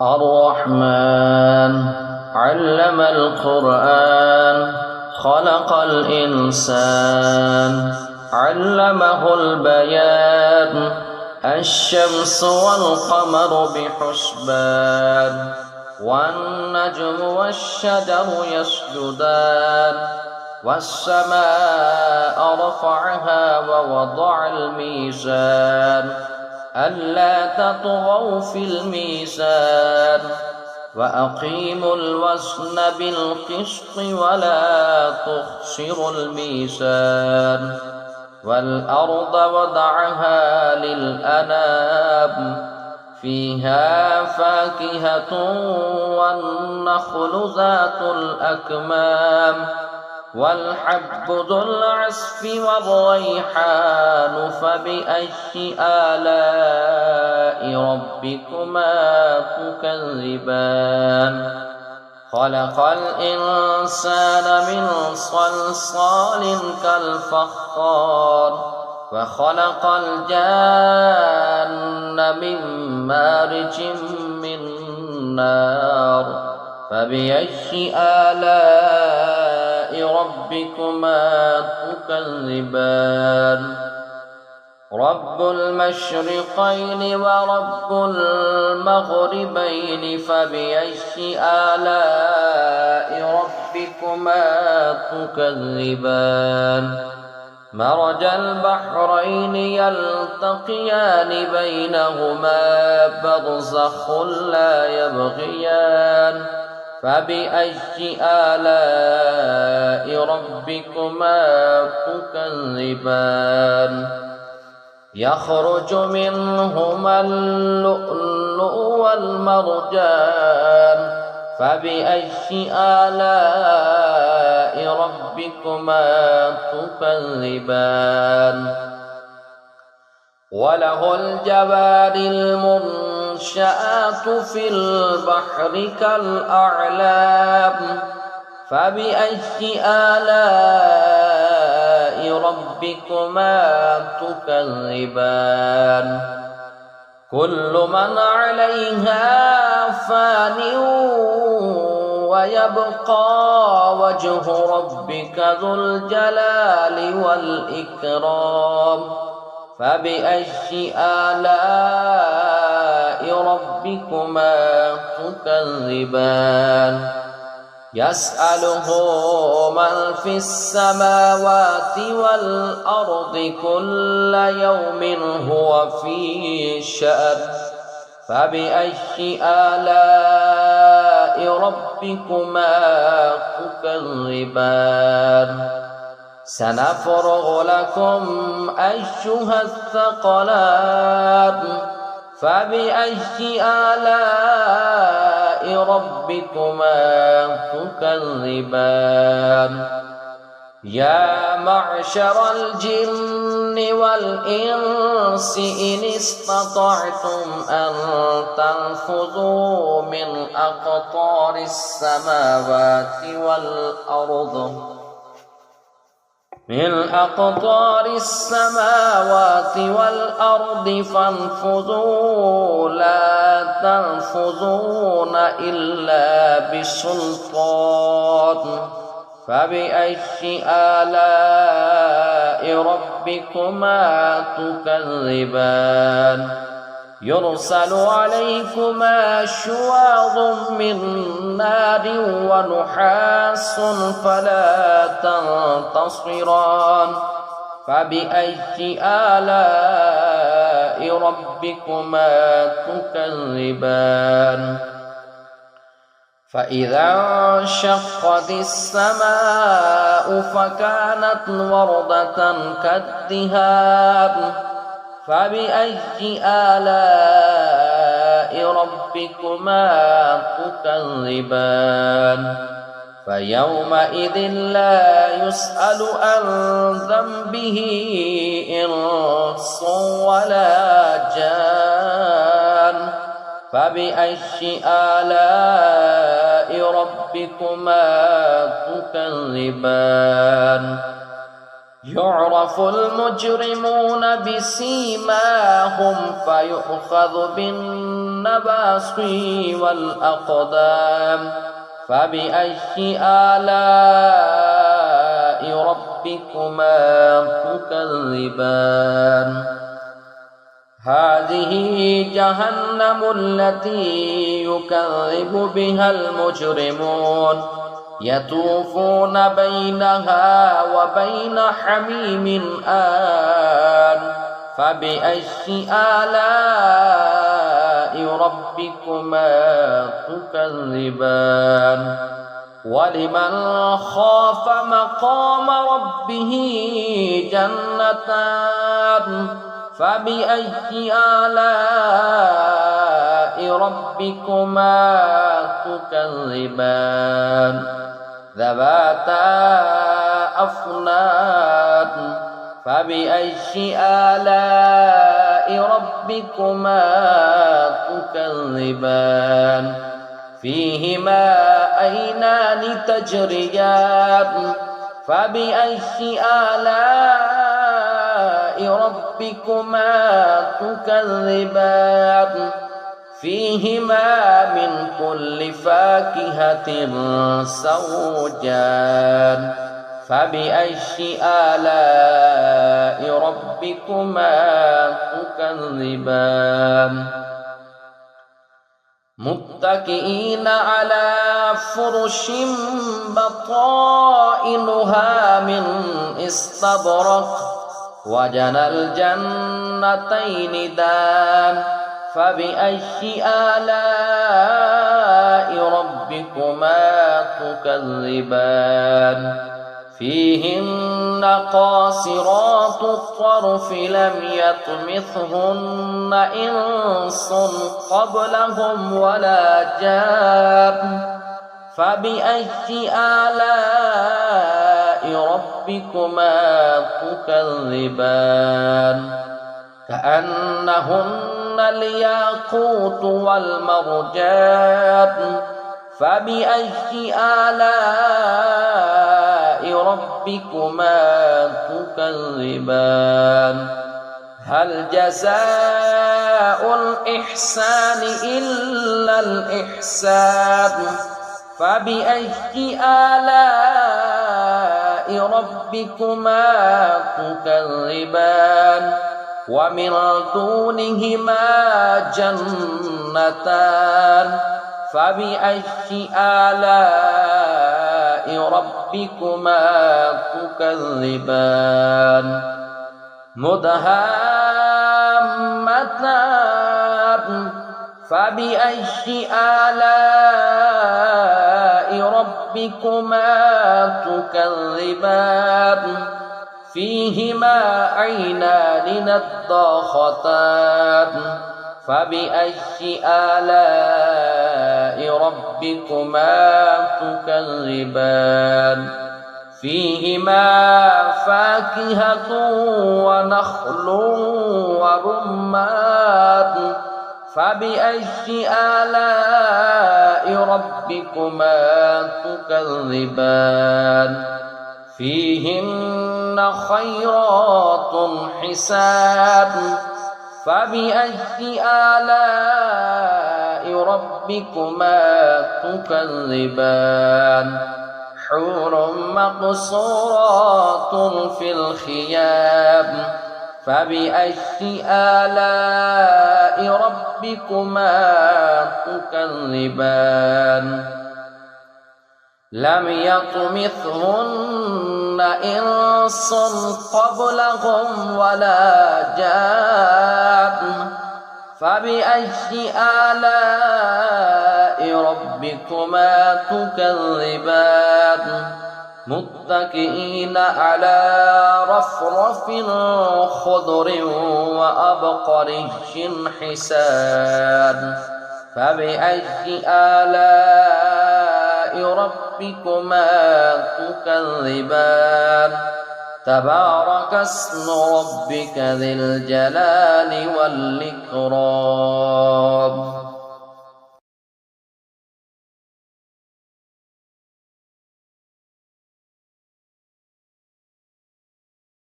الرحمن علم القرآن خلق الإنسان علمه البيان الشمس والقمر بحسبان والنجم والشجر يسجدان والسماء رفعها ووضع الميزان ألا تطغوا في الميزان وأقيموا الوزن بالقسط ولا تخسروا الميزان والأرض وضعها للأنام فيها فاكهة والنخل ذات الأكمام والحب ذو العصف والريحان فبأي آلاء ربكما تكذبان خلق الإنسان من صلصال كالفخار وخلق الجان من مارج من نار فبأي آلاء ربكما تكذبان رب المشرقين ورب المغربين فبأي آلاء ربكما تكذبان مرج البحرين يلتقيان بينهما برزخ لا يبغيان فبأي آلاء ربكما تكذبان يخرج منهما اللؤلؤ والمرجان فبأي آلاء ربكما تكذبان وله الجوار المنشآت في البحر كالأعلام فبأي آلاء ربكما تكذبان كل من عليها فان ويبقى وجه ربك ذو الجلال والإكرام فبأي آلاء ربكما تكذبان يسأله من في السماوات والأرض كل يوم هو في شأن فبأي آلاء ربكما تكذبان سنفرغ لكم أيها الثقلان فبأي آلاء ربكما تكذبان يا معشر الجن والإنس إن استطعتم أن تنفذوا من أقطار السماوات والأرض فانفذوا لا تنفذون إلا بسلطان فبأي آلاء ربكما تكذبان يرسل عليكما شواظ من نار ونحاس فلا تنتصران فبأي آلاء ربكما تكذبان فإذا انشقت السماء فكانت وردة كالدهان فبأي آلاء ربكما تكذبان فيومئذ لا يسأل عن ذنبه إنس ولا جان فبأي آلاء ربكما تكذبان يعرف المجرمون بسيماهم فيؤخذ بالنواصي والأقدام فبأي آلاء ربكما تكذبان هذه جهنم التي يكذب بها المجرمون يطوفون بينها وبين حميم آن فبأي آلاء ربكما تكذبان ولمن خاف مقام ربه جنتان فبأي آلاء ربكما تكذبان ذواتا أفنان فبأي آلاء ربكما تكذبان فيهما عينان تجريان فبأي آلاء ربكما تكذبان فيهما من كل فاكهة زوجان فبأي آلاء ربكما تكذبان متكئين على فرش بطائنها من استبرق وجنى الجنتين دان فبأي آلاء ربكما تكذبان فيهن قاصرات الطرف لم يطمثهن إنس قبلهم ولا جان فبأي آلاء ربكما تكذبان كأنهن الياقوت والمرجان فبأي آلاء ربكما تكذبان هل جزاء الإحسان إلا الإحسان فبأي آلاء ربكما تكذبان ومن دونهما جنتان فبأي آلاء ربكما تكذبان مدهامتان فبأي آلاء ربكما تكذبان فيهما عينان نضاختان فبأي آلاء ربكما تكذبان فيهما فاكهة ونخل ورمان فبأي آلاء ربكما تكذبان فيهن خيرات حسان فبأي آلاء ربكما تكذبان حور مقصورات في الخيام فبأي آلاء ربكما تكذبان لم يطمثهن إنس قبلهم ولا جان فبأي آلاء ربكما تكذبان متكئين على رفرف خضر وأبقري حسان فبأي آلاء ربكما تكذبان تبارك اسم ربك ذي الجلال والإكرام